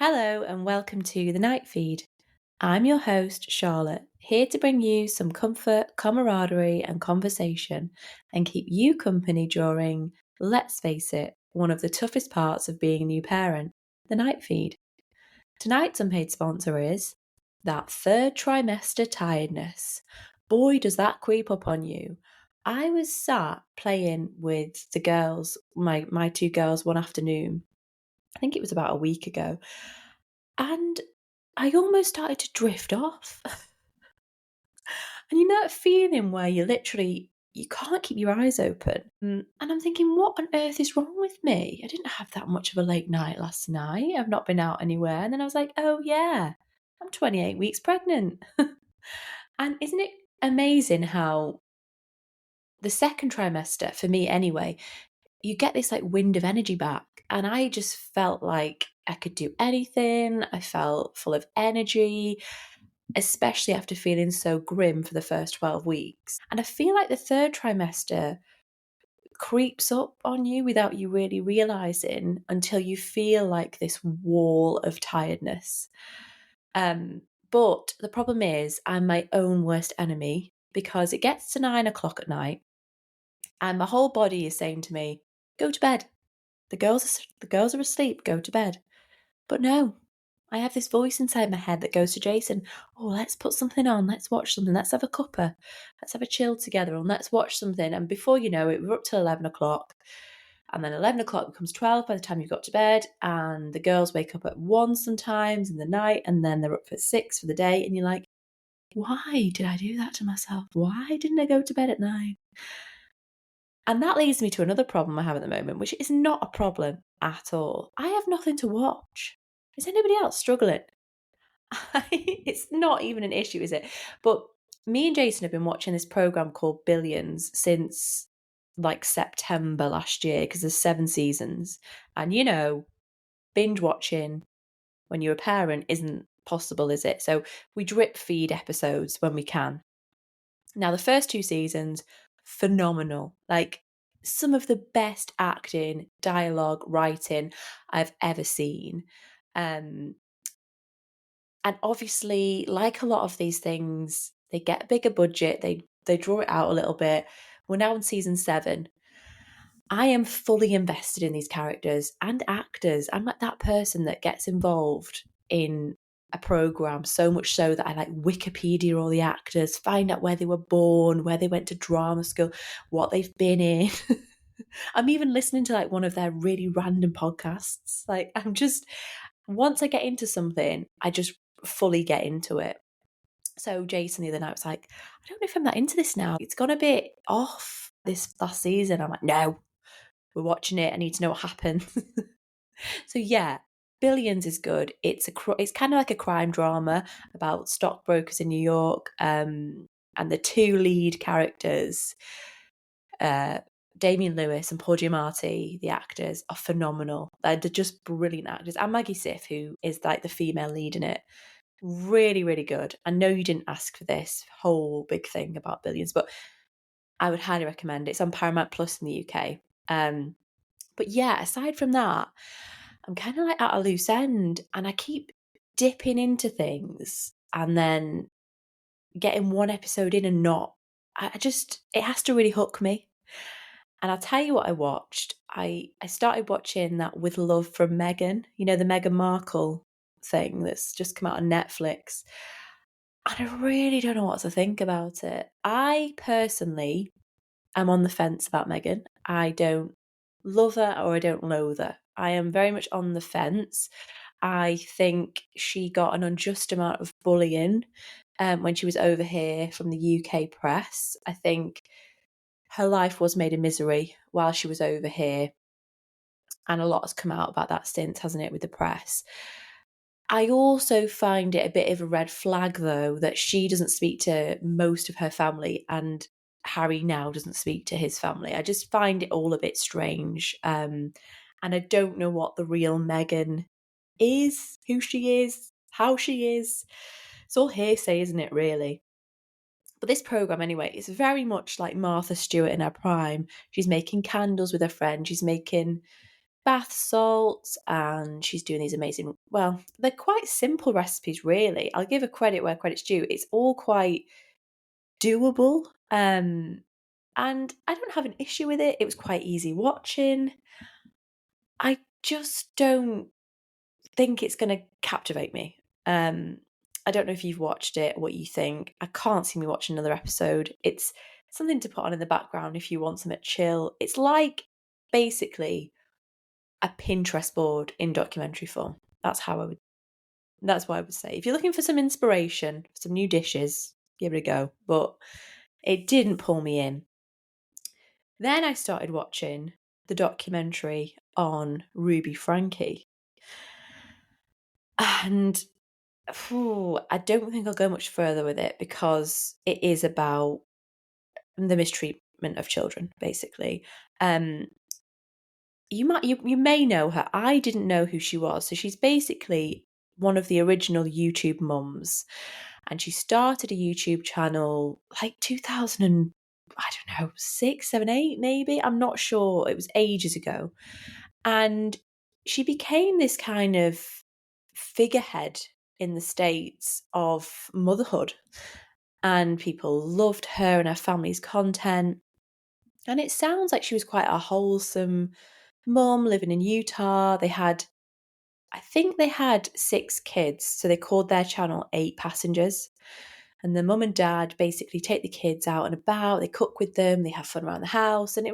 Hello and welcome to the Night Feed. I'm your host, Charlotte, here to bring you some comfort, camaraderie, and conversation and keep you company during, let's face it, one of the toughest parts of being a new parent, the Night Feed. Tonight's unpaid sponsor is that third trimester tiredness. Boy, does that creep up on you. I was sat playing with the girls, my two girls, one afternoon. I think it was about a week ago. And I almost started to drift off. And you know that feeling where you can't keep your eyes open. And I'm thinking, what on earth is wrong with me? I didn't have that much of a late night last night. I've not been out anywhere. And then I was like, oh yeah, I'm 28 weeks pregnant. And isn't it amazing how the second trimester, for me anyway, you get this like wind of energy back. And I just felt like I could do anything. I felt full of energy, especially after feeling so grim for the first 12 weeks. And I feel like the third trimester creeps up on you without you really realizing until you feel like this wall of tiredness. But the problem is, I'm my own worst enemy because it gets to 9 o'clock at night and my whole body is saying to me, go to bed. The girls are asleep, go to bed. But no, I have this voice inside my head that goes to Jason, oh, let's put something on, let's watch something, let's have a cuppa, let's have a chill together and let's watch something. And before you know it, we're up till 11 o'clock. And then 11 o'clock becomes 12 by the time you've got to bed. And the girls wake up at 1 sometimes in the night and then they're up for 6 for the day. And you're like, why did I do that to myself? Why didn't I go to bed at 9? And that leads me to another problem I have at the moment, which is not a problem at all. I have nothing to watch. Is anybody else struggling? It's not even an issue, is it? But me and Jason have been watching this program called Billions since like September last year because there's 7 seasons. And binge watching when you're a parent isn't possible, is it? So we drip feed episodes when we can. Now, the first 2 seasons, phenomenal. Like some of the best acting, dialogue, writing I've ever seen. And obviously, like a lot of these things, they get a bigger budget, they draw it out a little bit. We're now in season 7. I am fully invested in these characters and actors. I'm like that person that gets involved in a program so much so that I like Wikipedia all the actors, find out where they were born, where they went to drama school, what they've been in. I'm even listening to like one of their really random podcasts. Like once I get into something, I just fully get into it. So Jason the other night was like, I don't know if I'm that into this now. It's gone a bit off this last season. I'm like, no, we're watching it. I need to know what happens. So yeah, Billions is good. It's kind of like a crime drama about stockbrokers in New York. And the 2 lead characters, Damian Lewis and Paul Giamatti, the actors, are phenomenal. They're just brilliant actors. And Maggie Siff, who is like the female lead in it. Really, really good. I know you didn't ask for this whole big thing about Billions, but I would highly recommend it. It's on Paramount Plus in the UK. But yeah, aside from that, I'm kind of like at a loose end and I keep dipping into things and then getting one episode in and not. It has to really hook me. And I'll tell you what I watched. I started watching that With Love from Meghan, the Meghan Markle thing that's just come out on Netflix. And I really don't know what to think about it. I personally am on the fence about Meghan. I don't love her or I don't loathe her. I am very much on the fence. I think she got an unjust amount of bullying when she was over here from the UK press. I think her life was made a misery while she was over here. And a lot has come out about that since, hasn't it, with the press. I also find it a bit of a red flag, though, that she doesn't speak to most of her family and Harry now doesn't speak to his family. I just find it all a bit strange. And I don't know what the real Meghan is, who she is, how she is. It's all hearsay, isn't it, really? But this programme, anyway, is very much like Martha Stewart in her prime. She's making candles with her friend. She's making bath salts, and she's doing these amazing, well, they're quite simple recipes, really. I'll give her credit where credit's due. It's all quite doable. And I don't have an issue with it. It was quite easy watching. I just don't think it's going to captivate me. I don't know if you've watched it, what you think. I can't see me watching another episode. It's something to put on in the background if you want something chill. It's like basically a Pinterest board in documentary form. That's what I would say. If you're looking for some inspiration, some new dishes, give it a go. But it didn't pull me in. Then I started watching the documentary on Ruby Franke. And I don't think I'll go much further with it because it is about the mistreatment of children, basically. You may know her. I didn't know who she was. So she's basically one of the original YouTube mums, and she started a YouTube channel like 2000 and I don't know, 6, 7, 8 maybe. I'm not sure. It was ages ago. And she became this kind of figurehead in the States of motherhood. And people loved her and her family's content. And it sounds like she was quite a wholesome mum living in Utah. I think they had 6 kids. So they called their channel 8 Passengers. And the mum and dad basically take the kids out and about. They cook with them. They have fun around the house. And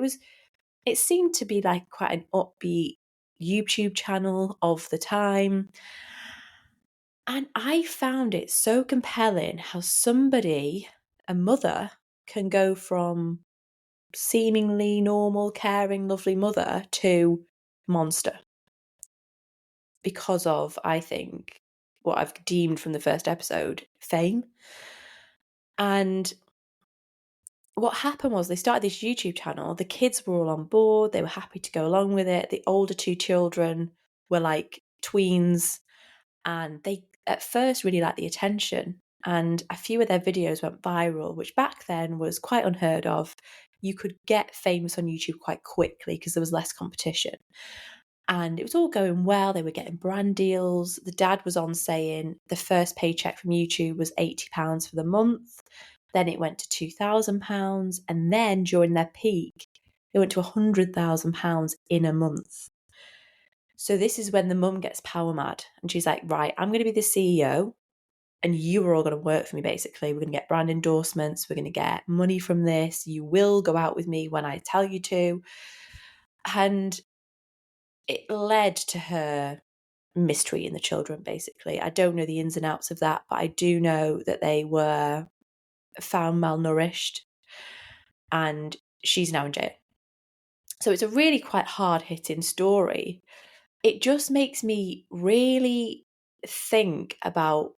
it seemed to be like quite an upbeat YouTube channel of the time. And I found it so compelling how a mother, can go from seemingly normal, caring, lovely mother to monster. Because of, I think, what I've deemed from the first episode, fame. And what happened was they started this YouTube channel. The kids were all on board. They were happy to go along with it. The older 2 children were like tweens, and they at first really liked the attention. And a few of their videos went viral, which back then was quite unheard of. You could get famous on YouTube quite quickly because there was less competition. And it was all going well. They were getting brand deals. The dad was on saying the first paycheck from YouTube was £80 for the month. Then it went to £2,000. And then during their peak, it went to £100,000 in a month. So this is when the mum gets power mad. And she's like, right, I'm going to be the CEO. And you are all going to work for me, basically. We're going to get brand endorsements. We're going to get money from this. You will go out with me when I tell you to. And it led to her mistreating the children, basically. I don't know the ins and outs of that, but I do know that they were found malnourished, and she's now in jail. So it's a really quite hard-hitting story. It just makes me really think about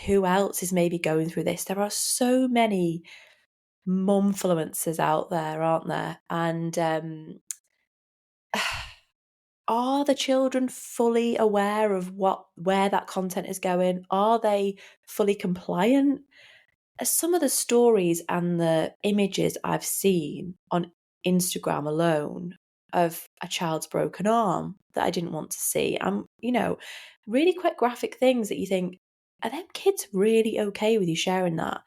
who else is maybe going through this. There are so many mumfluencers out there, aren't there? And are the children fully aware of where that content is going? Are they fully compliant? Some of the stories and the images I've seen on Instagram alone of a child's broken arm that I didn't want to see. Really quite graphic things that you think, are them kids really okay with you sharing that?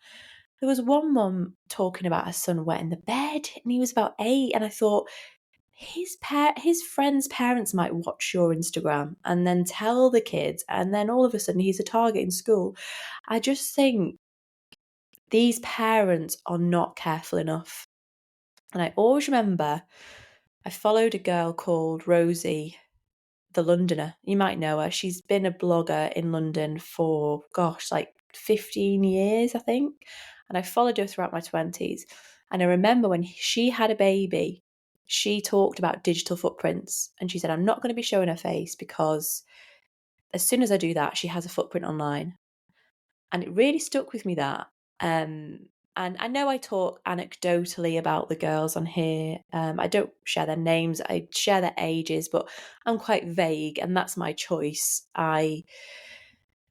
There was one mum talking about her son wet in the bed, and he was about 8, and I thought, his friends' parents might watch your Instagram and then tell the kids, and then all of a sudden he's a target in school. I just think these parents are not careful enough. And I always remember I followed a girl called Rosie, the Londoner. You might know her. She's been a blogger in London for, like 15 years, I think. And I followed her throughout my 20s. And I remember when she had a baby, she talked about digital footprints. And she said, I'm not going to be showing her face because as soon as I do that, she has a footprint online. And it really stuck with me, that. And I know I talk anecdotally about the girls on here. I don't share their names. I share their ages, but I'm quite vague, and that's my choice. I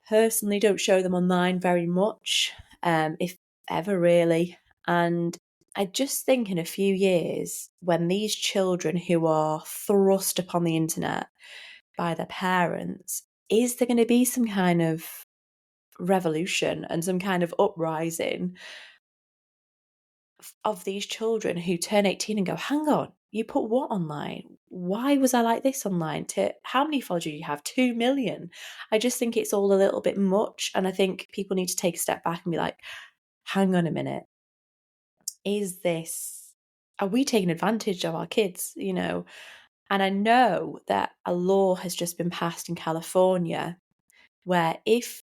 personally don't show them online very much, if ever, really. And I just think in a few years, when these children who are thrust upon the internet by their parents, is there going to be some kind of revolution and some kind of uprising of these children who turn 18 and go, hang on, you put what online? Why was I like this online? How many followers do you have? 2 million. I just think it's all a little bit much. And I think people need to take a step back and be like, hang on a minute. Are we taking advantage of our kids? And I know that a law has just been passed in California where if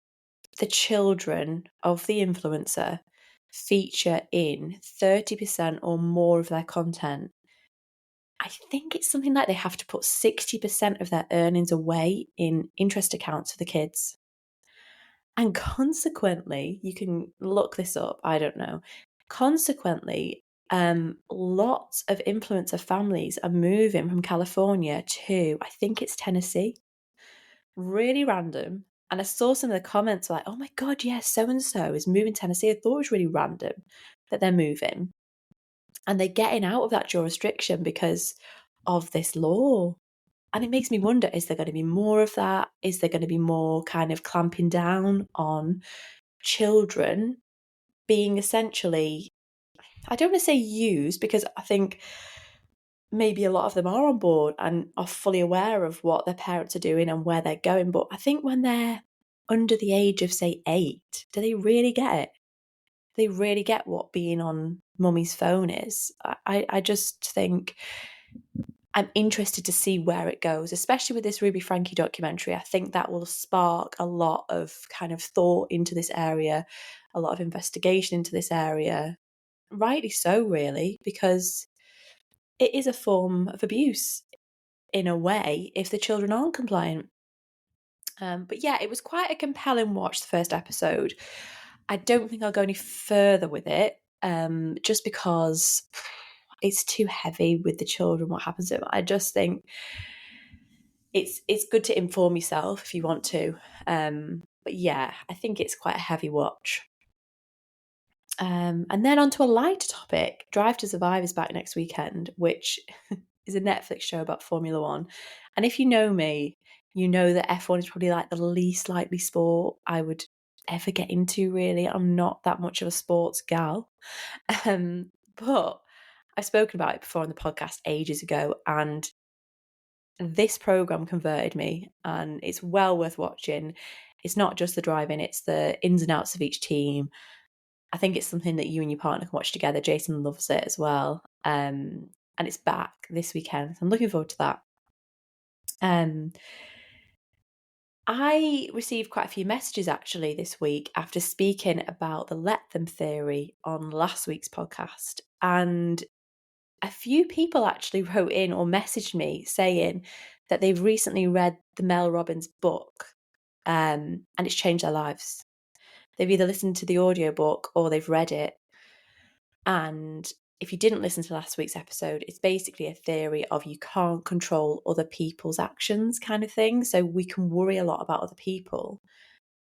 the children of the influencer feature in 30% or more of their content, I think it's something like they have to put 60% of their earnings away in interest accounts for the kids. And consequently, you can look this up, I don't know. Consequently, lots of influencer families are moving from California to, I think it's Tennessee. Really random. And I saw some of the comments like, oh my God, yes, so-and-so is moving to Tennessee. I thought it was really random that they're moving. And they're getting out of that jurisdiction because of this law. And it makes me wonder, is there going to be more of that? Is there going to be more kind of clamping down on children being essentially, I don't want to say used, because I think maybe a lot of them are on board and are fully aware of what their parents are doing and where they're going. But I think when they're under the age of, say, 8, do they really get it? Do they really get what being on mummy's phone is? I just think I'm interested to see where it goes, especially with this Ruby Franke documentary. I think that will spark a lot of kind of thought into this area, a lot of investigation into this area. Rightly so, really, because it is a form of abuse in a way if the children aren't compliant. But yeah, it was quite a compelling watch, the first episode. I don't think I'll go any further with it, just because it's too heavy with the children, what happens to them. I just think it's good to inform yourself if you want to. But yeah, I think it's quite a heavy watch. And then on to a lighter topic. Drive to Survive is back next weekend, which is a Netflix show about Formula One. And if you know me, you know that F1 is probably like the least likely sport I would ever get into, really. I'm not that much of a sports gal. But I've spoken about it before on the podcast ages ago, and this program converted me, and it's well worth watching. It's not just the driving, it's the ins and outs of each team. I think it's something that you and your partner can watch together. Jason loves it as well. And it's back this weekend. So I'm looking forward to that. I received quite a few messages actually this week after speaking about the let them theory on last week's podcast. And a few people actually wrote in or messaged me saying that they've recently read the Mel Robbins book, and it's changed their lives. They've either listened to the audiobook or they've read it. And if you didn't listen to last week's episode, it's basically a theory of you can't control other people's actions kind of thing. So we can worry a lot about other people,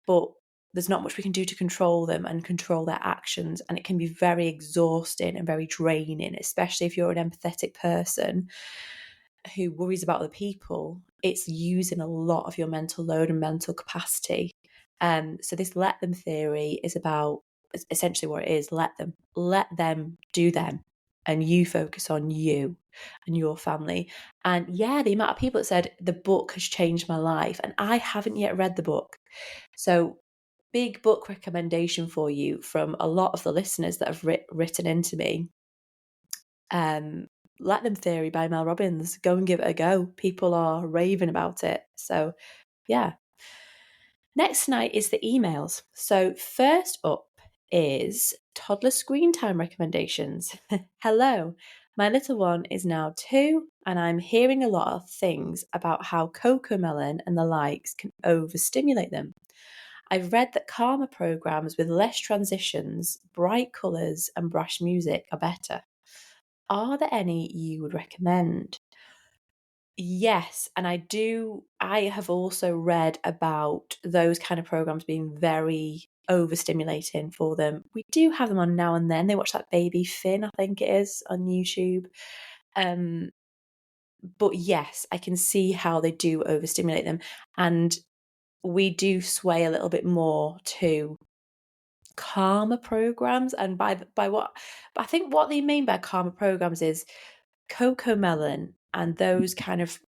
but there's not much we can do to control them and control their actions. And it can be very exhausting and very draining, especially if you're an empathetic person who worries about other people. It's using a lot of your mental load and mental capacity. So this let them theory is about essentially what it is. Let them do them, and you focus on you and your family. And yeah, the amount of people that said the book has changed my life, and I haven't yet read the book. So big book recommendation for you from a lot of the listeners that have written into me. Let Them Theory by Mel Robbins. Go and give it a go. People are raving about it. So yeah. Next night is the emails. So first up is toddler screen time recommendations. Hello, my little one is now 2 and I'm hearing a lot of things about how Cocomelon and the likes can overstimulate them. I've read that calmer programs with less transitions, bright colours and brash music are better. Are there any you would recommend? Yes, and I have also read about those kind of programs being very overstimulating for them. We do have them on now and then. They watch that Baby Finn, I think it is, on YouTube. But yes, I can see how they do overstimulate them. And we do sway a little bit more to calmer programs. And by what I think what they mean by calmer programs is Coco Melon and those kind of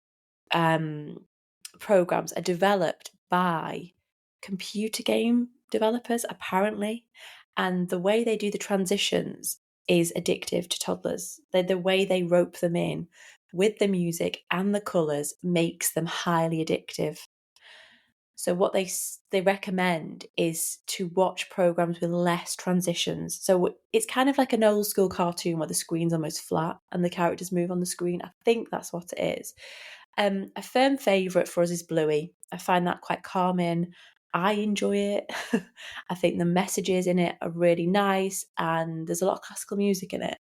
programs are developed by computer game developers, apparently. And the way they do the transitions is addictive to toddlers. The way they rope them in with the music and the colours makes them highly addictive. So what they recommend is to watch programs with less transitions. So it's kind of like an old school cartoon where the screen's almost flat and the characters move on the screen. I think that's what it is. A firm favourite for us is Bluey. I find that quite calming. I enjoy it. I think the messages in it are really nice and there's a lot of classical music in it.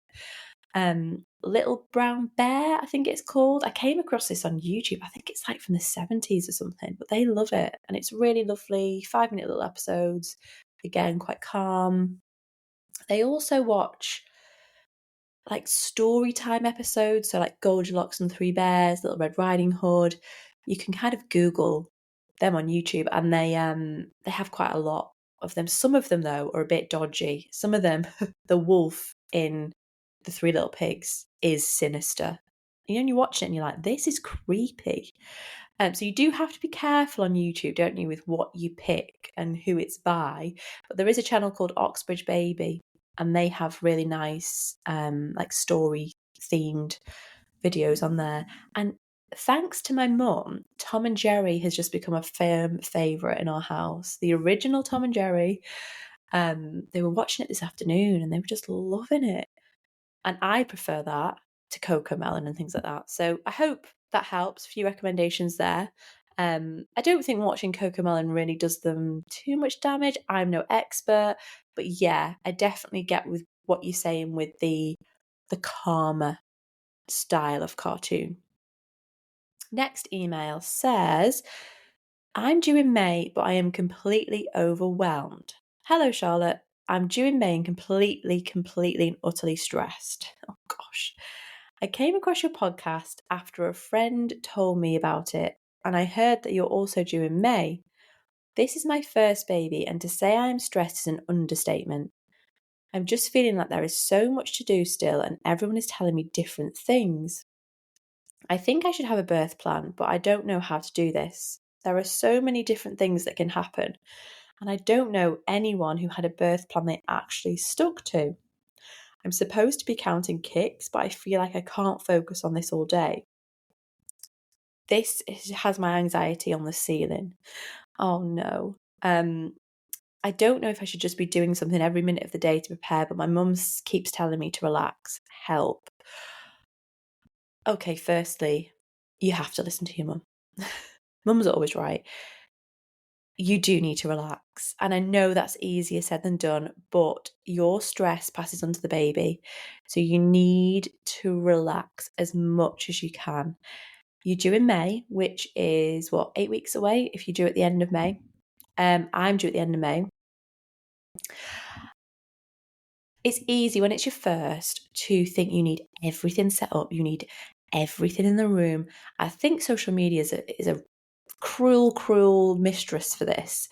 Little Brown Bear, I think it's called. I came across this on YouTube. I think it's like from the 70s or something, but they love it. And it's really lovely, 5-minute little episodes. Again, quite calm. They also watch like story time episodes, so like Goldilocks and the Three Bears, Little Red Riding Hood. You can kind of Google them on YouTube, and they have quite a lot of them. Some of them though are a bit dodgy. Some of them, the wolf in The Three Little Pigs is sinister. You watch it and you're like, this is creepy. So you do have to be careful on YouTube, don't you, with what you pick and who it's by. But there is a channel called Oxbridge Baby, and they have really nice like story themed videos on there. And thanks to my mum, Tom and Jerry has just become a firm favourite in our house. The original Tom and Jerry. They were watching it this afternoon and they were just loving it. And I prefer that to Coco Melon and things like that. So I hope that helps. A few recommendations there. I don't think watching Coco Melon really does them too much damage. I'm no expert, but yeah, I definitely get with what you're saying with the calmer style of cartoon. Next email says, I'm due in May, but I am completely overwhelmed. Hello, Charlotte. I'm due in May and completely and utterly stressed. Oh, gosh. I came across your podcast after a friend told me about it, and I heard that you're also due in May. This is my first baby, and to say I am stressed is an understatement. I'm just feeling like there is so much to do still, and everyone is telling me different things. I think I should have a birth plan, but I don't know how to do this. There are so many different things that can happen, and I don't know anyone who had a birth plan they actually stuck to. I'm supposed to be counting kicks, but I feel like I can't focus on this all day. This has my anxiety on the ceiling. Oh no. I don't know if I should just be doing something every minute of the day to prepare, but my mum keeps telling me to relax. Help. Okay, firstly, you have to listen to your mum. Mum's always right. You do need to relax. And I know that's easier said than done, but your stress passes on to the baby. So you need to relax as much as you can. You're due in May, which is 8 weeks away if you're due at the end of May. I'm due at the end of May. It's easy when it's your first to think you need everything set up. You need everything in the room. I think social media is a cruel mistress for this.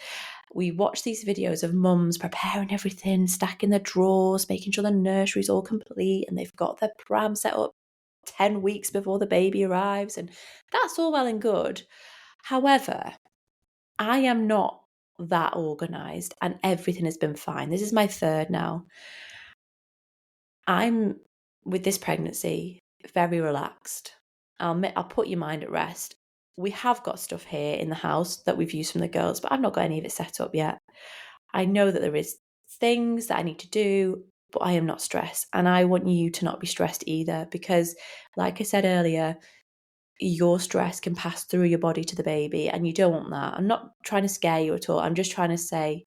We watch these videos of mums preparing everything, stacking their drawers, making sure the nursery's all complete, and they've got their pram set up 10 weeks before the baby arrives, and that's all well and good. However, I am not that organised, and everything has been fine. This is my third now. I'm, with this pregnancy, very relaxed. I'll put your mind at rest. We have got stuff here in the house that we've used from the girls, but I've not got any of it set up yet. I know that there is things that I need to do, but I am not stressed. And I want you to not be stressed either, because like I said earlier, your stress can pass through your body to the baby, and you don't want that. I'm not trying to scare you at all. I'm just trying to say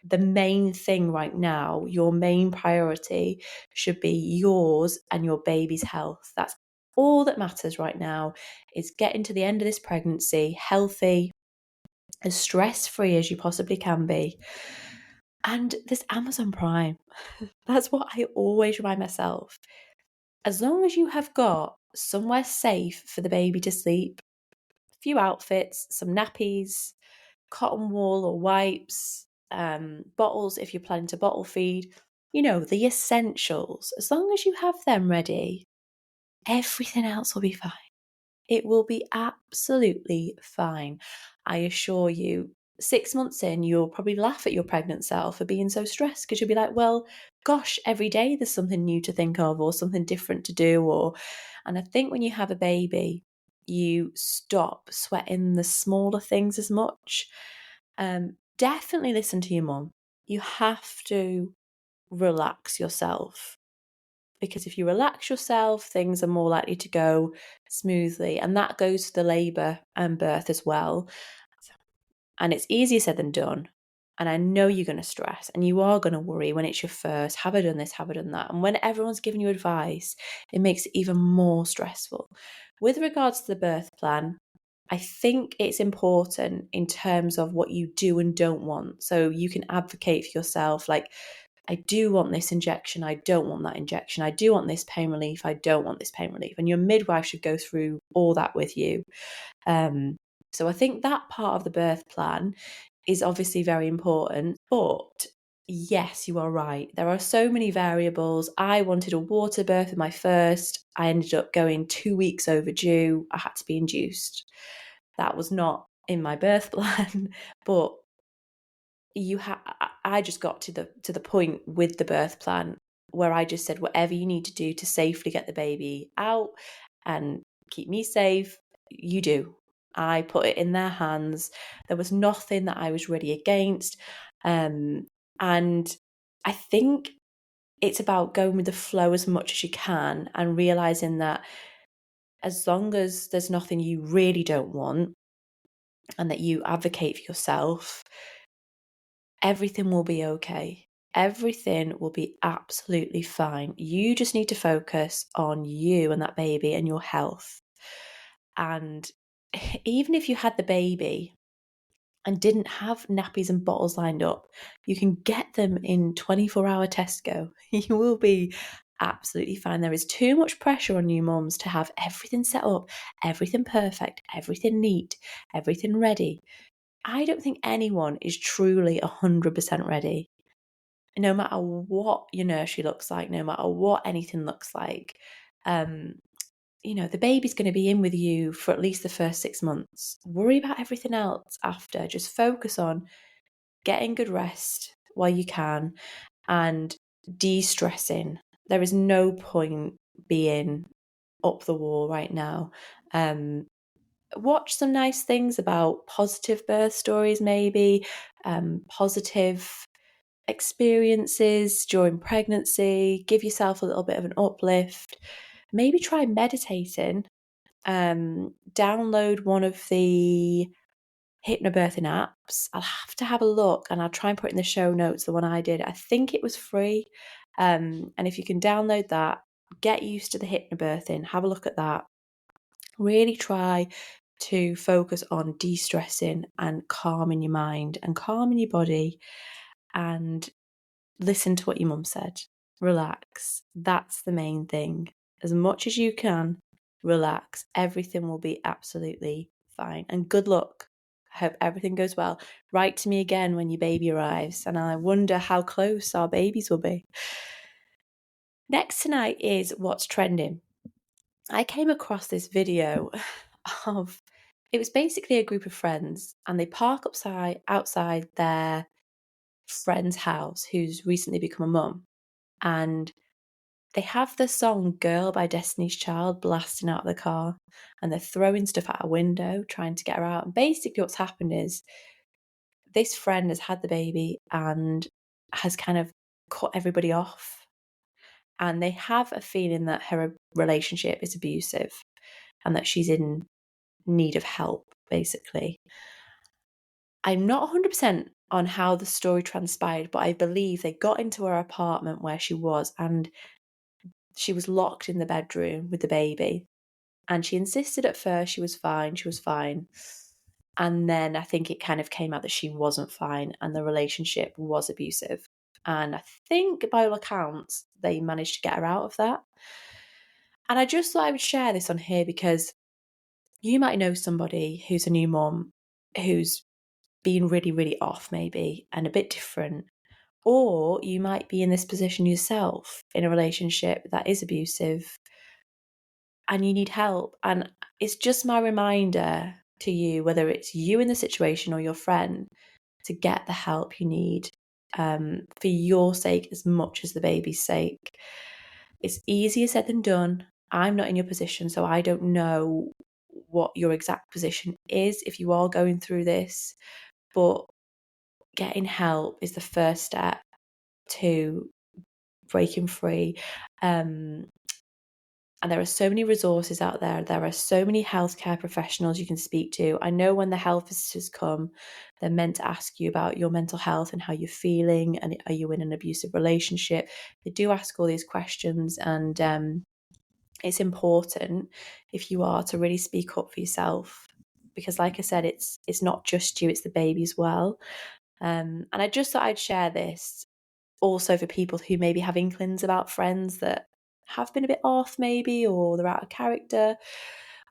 the main thing right now, your main priority should be yours and your baby's health. That's All that matters right now is getting to the end of this pregnancy healthy, as stress-free as you possibly can be. And there's Amazon Prime. That's what I always remind myself. As long as you have got somewhere safe for the baby to sleep, a few outfits, some nappies, cotton wool or wipes, bottles if you're planning to bottle feed, the essentials. As long as you have them ready, everything else will be fine. It will be absolutely fine. I assure you, 6 months in, you'll probably laugh at your pregnant self for being so stressed because you'll be like, well, gosh, every day there's something new to think of or something different to do. And I think when you have a baby, you stop sweating the smaller things as much. Definitely listen to your mum. You have to relax yourself, because if you relax yourself, things are more likely to go smoothly. And that goes to the labour and birth as well. And it's easier said than done. And I know you're going to stress and you are going to worry when it's your first. Have I done this? Have I done that? And when everyone's giving you advice, it makes it even more stressful. With regards to the birth plan, I think it's important in terms of what you do and don't want. So you can advocate for yourself, like, I do want this injection, I don't want that injection, I do want this pain relief, I don't want this pain relief. And your midwife should go through all that with you. So I think that part of the birth plan is obviously very important. But yes, you are right. There are so many variables. I wanted a water birth with my first. I ended up going 2 weeks overdue. I had to be induced. That was not in my birth plan, but I just got to the point with the birth plan where I just said, whatever you need to do to safely get the baby out and keep me safe, you do. I put it in their hands. There was nothing that I was really against. And I think it's about going with the flow as much as you can and realizing that as long as there's nothing you really don't want and that you advocate for yourself, everything will be okay. Everything will be absolutely fine. You just need to focus on you and that baby and your health. And even if you had the baby and didn't have nappies and bottles lined up, you can get them in 24-hour Tesco. You will be absolutely fine. There is too much pressure on you mums to have everything set up, everything perfect, everything neat, everything ready. I don't think anyone is truly 100% ready. No matter what your nursery looks like, no matter what anything looks like, the baby's going to be in with you for at least the first 6 months. Worry about everything else after. Just focus on getting good rest while you can and de-stressing. There is no point being up the wall right now. Watch some nice things about positive birth stories, maybe positive experiences during pregnancy. Give yourself a little bit of an uplift. Maybe try meditating. Download one of the hypnobirthing apps. I'll have to have a look and I'll try and put in the show notes the one I did. I think it was free. And if you can download that, get used to the hypnobirthing, have a look at that. Really try to focus on de-stressing and calming your mind and calming your body, and listen to what your mum said. Relax. That's the main thing. As much as you can, relax. Everything will be absolutely fine. And good luck. I hope everything goes well. Write to me again when your baby arrives, and I wonder how close our babies will be. Next tonight is what's trending. I came across this video of, it was basically a group of friends, and they park outside their friend's house who's recently become a mum, and they have the song Girl by Destiny's Child blasting out of the car, and they're throwing stuff out a window trying to get her out. And basically what's happened is this friend has had the baby and has kind of cut everybody off, and they have a feeling that her relationship is abusive and that she's in need of help, basically. I'm not 100% on how the story transpired, but I believe they got into her apartment where she was, and she was locked in the bedroom with the baby. And she insisted at first she was fine. And then I think it kind of came out that she wasn't fine and the relationship was abusive. And I think by all accounts, they managed to get her out of that. And I just thought I would share this on here because you might know somebody who's a new mom who's been really, really off maybe and a bit different. Or you might be in this position yourself in a relationship that is abusive and you need help. And it's just my reminder to you, whether it's you in the situation or your friend, to get the help you need for your sake as much as the baby's sake. It's easier said than done. I'm not in your position, so I don't know what your exact position is if you are going through this, but getting help is the first step to breaking free. And there are so many resources out there. There are so many healthcare professionals you can speak to. I know when the health visitors come, they're meant to ask you about your mental health and how you're feeling, and are you in an abusive relationship? They do ask all these questions, and it's important, if you are, to really speak up for yourself, because like I said, it's not just you, it's the baby as well. And I just thought I'd share this also for people who maybe have inklings about friends that have been a bit off maybe, or they're out of character.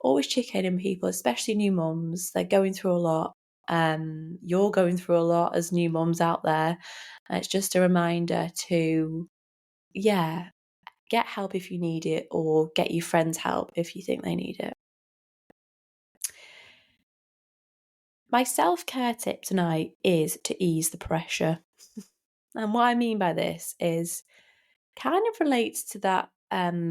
Always check in on people, especially new mums. They're going through a lot. You're going through a lot as new mums out there. And it's just a reminder to, get help if you need it, or get your friends help if you think they need it. My self-care tip tonight is to ease the pressure. And what I mean by this is kind of relates to that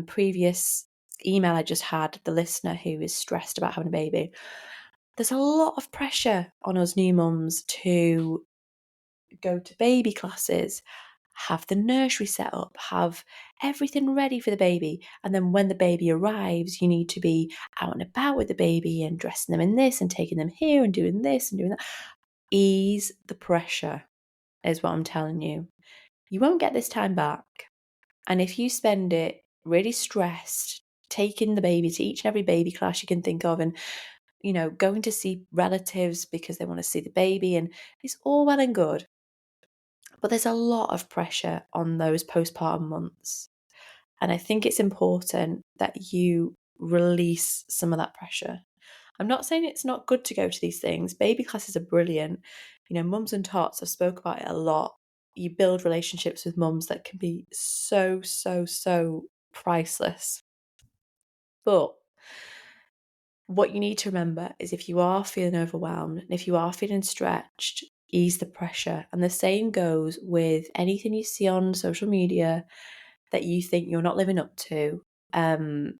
previous email I just had, the listener who is stressed about having a baby. There's a lot of pressure on us new mums to go to baby classes, have the nursery set up, have everything ready for the baby. And then when the baby arrives, you need to be out and about with the baby and dressing them in this and taking them here and doing this and doing that. Ease the pressure is what I'm telling you. You won't get this time back. And if you spend it really stressed, taking the baby to each and every baby class you can think of, and, going to see relatives because they want to see the baby, and it's all well and good. But there's a lot of pressure on those postpartum months. And I think it's important that you release some of that pressure. I'm not saying it's not good to go to these things. Baby classes are brilliant. Mums and tots, I've spoke about it a lot. You build relationships with mums that can be so, so, so priceless. But what you need to remember is, if you are feeling overwhelmed and if you are feeling stretched, ease the pressure. And the same goes with anything you see on social media that you think you're not living up to. Don't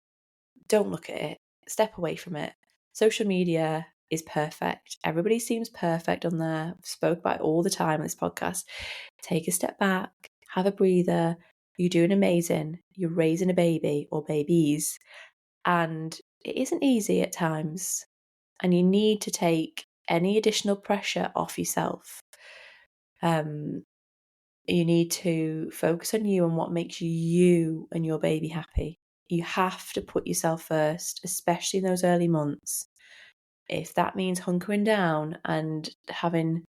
look at it. Step away from it. Social media is perfect. Everybody seems perfect on there. I've spoke about it all the time on this podcast. Take a step back, have a breather. You're doing amazing. You're raising a baby or babies, and it isn't easy at times. And you need to take any additional pressure off yourself. You need to focus on you and what makes you and your baby happy. You have to put yourself first, especially in those early months. If that means hunkering down and having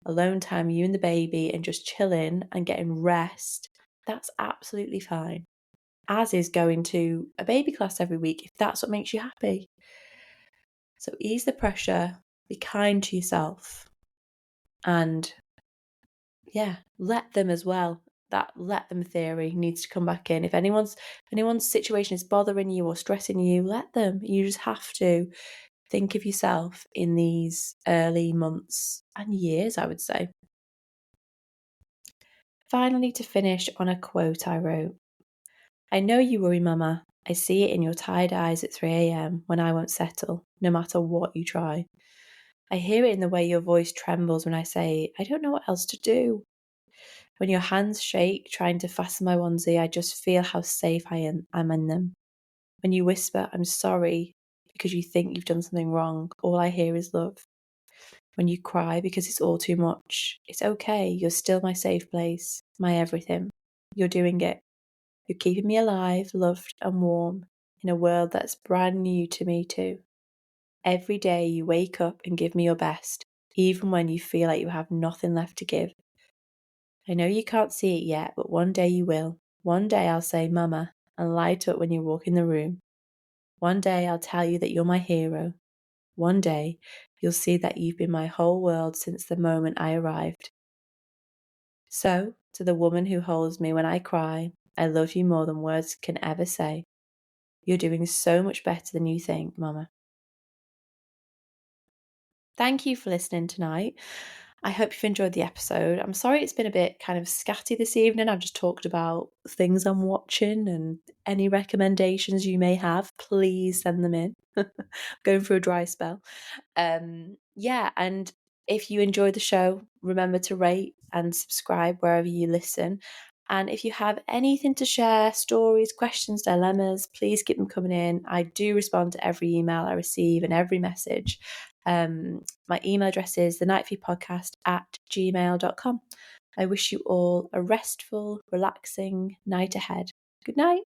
alone time, you and the baby, and just chilling and getting rest, that's absolutely fine. As is going to a baby class every week, if that's what makes you happy. So ease the pressure, be kind to yourself, and let them as well. That let them theory needs to come back in. If anyone's situation is bothering you or stressing you, let them. You just have to think of yourself in these early months and years, I would say. Finally, to finish on a quote I wrote. I know you worry, Mama. I see it in your tired eyes at 3 a.m. when I won't settle, no matter what you try. I hear it in the way your voice trembles when I say, I don't know what else to do. When your hands shake trying to fasten my onesie, I just feel how safe I'm in them. When you whisper, I'm sorry, because you think you've done something wrong, all I hear is love. When you cry because it's all too much, it's okay, you're still my safe place, my everything. You're doing it. You're keeping me alive, loved and warm. in a world that's brand new to me too. Every day you wake up and give me your best, even when you feel like you have nothing left to give. I know you can't see it yet, but one day you will. One day I'll say Mama and light up when you walk in the room. One day I'll tell you that you're my hero. One day you'll see that you've been my whole world since the moment I arrived. So, to the woman who holds me when I cry, I love you more than words can ever say. You're doing so much better than you think, Mama. Thank you for listening tonight. I hope you've enjoyed the episode. I'm sorry it's been a bit kind of scatty this evening. I've just talked about things I'm watching, and any recommendations you may have, please send them in. Going through a dry spell. And if you enjoyed the show, remember to rate and subscribe wherever you listen. And if you have anything to share, stories, questions, dilemmas, please keep them coming in. I do respond to every email I receive and every message. My email address is thenightfeedpodcast@gmail.com. I wish you all a restful, relaxing night ahead. Good night.